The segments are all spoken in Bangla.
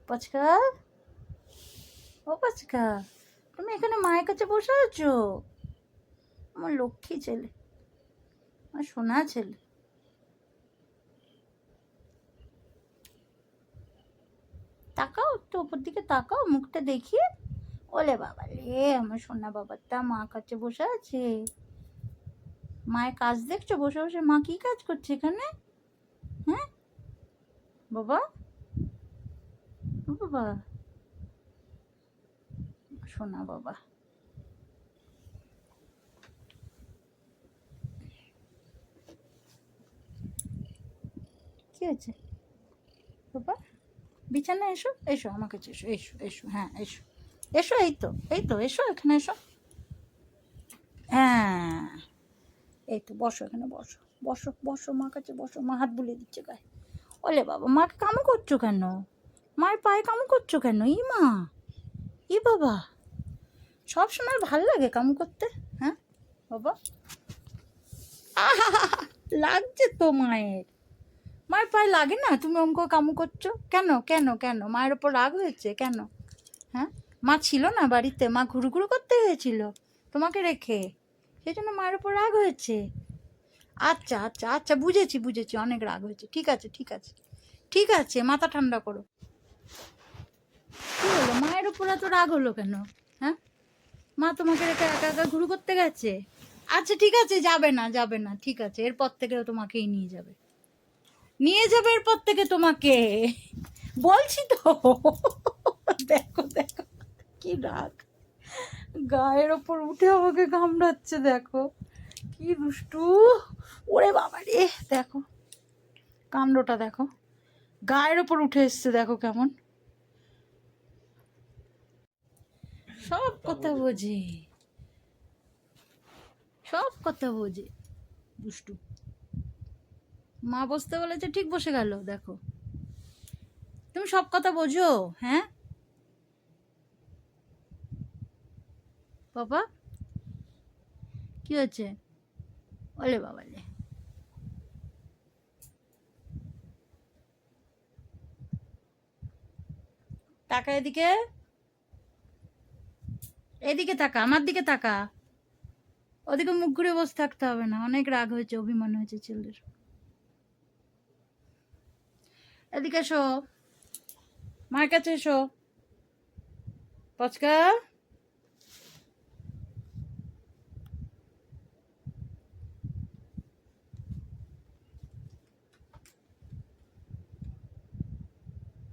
পচকা, ও পচকা, তুমি এখানে মায়ের কাছে বসে আছো? আমার লক্ষ্মী ছেলে, আমার সোনা ছেলে। তাকাও তো ওপর দিকে, তাকাও, মুখটা দেখিয়ে। ওলে বাবা রে, আমার সোনা বাবাটা মা কাছে বসে আছে। মায়ের কাজ দেখছো বসে বসে? মা কি কাজ করছে এখানে? হ্যাঁ বাবা, ও বাবা, সোনা বাবা। কি হয়েছে বাবা? বিছানায় এসো, এসো আমার কাছে এসো, এসো এসো, হ্যাঁ এসো এসো, এই তো এই তো, এসো এখানে এসো। হ্যাঁ এই তো, বসো এখানে, বসো বসো বসো, মা কাছে বসো। মা হাত বুলিয়ে দিচ্ছে গায়ে। ওলে বাবা, মাকে কামু করছো কেন? মায়ের পায়ে কামু করছো কেন? ই মা, ই বাবা, সব সময় ভাল লাগে কামু করতে? হ্যাঁ বাবা, আহা, লাগছে তো মায়ের। মায়ের পায়ে লাগে না? তুমি অঙ্ক কামু করছো কেন? কেন কেন মায়ের ওপর রাগ হয়েছে কেন? হ্যাঁ, মা ছিল না বাড়িতে, মা ঘুরু ঘুরু করতে হয়েছিল তোমাকে রেখে, সেই জন্য মায়ের ওপর রাগ হয়েছে। আচ্ছা আচ্ছা আচ্ছা, বুঝেছি বুঝেছি, অনেক রাগ হয়েছে, ঠিক আছে ঠিক আছে ঠিক আছে, মাথা ঠান্ডা করো। কী হলো, মায়ের ওপর এত রাগ হলো কেন? হ্যাঁ, মা তোমাকে রেখে একা একা ঘুরু করতে গেছে? আচ্ছা ঠিক আছে, যাবে না যাবে না, ঠিক আছে, এরপর থেকে তোমাকেই নিয়ে যাবে, নিয়ে যাবে এরপর থেকে তোমাকে, বলছি তো। দেখো দেখো কি রাগ, গায়ের ওপর উঠে আমাকে কামড়াচ্ছে, দেখো কি দুষ্টু। ওরে বাবা রে, দেখো কাণ্ডটা দেখো, গায়ের ওপর উঠে এসছে, দেখো কেমন। সব কথা বোঝে, সব কথা বোঝে, দুষ্টু। মা বসতে বলেছে ঠিক বসে গেল, দেখো তুমি সব কথা বোঝো। হ্যাঁ বাবা, কি হয়েছে? ওলে বাবা লে, টাকা এদিকে, এদিকে তাকা, আমার দিকে তাকা। ওদিকে মুখ ঘুরে বসে থাকতে হবে না, অনেক রাগ হয়েছে, অভিমান হয়েছে ছেলের। এদিকে এসো, মার কাছে এসো। পচকা,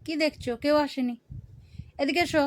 কি দেখছো? কেউ আসেনি, এদিকে এসো।